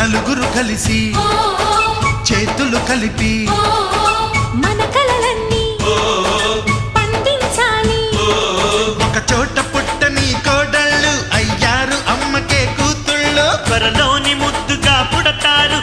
నలుగురు కలిసి చేతులు కలిపి మన కలలన్నీ పండించాలి. ఒక చోట పుట్టని కోడళ్ళు అయ్యారు అమ్మకే కూతుళ్ళు. త్వరలోని ముద్దుగా పుడతారు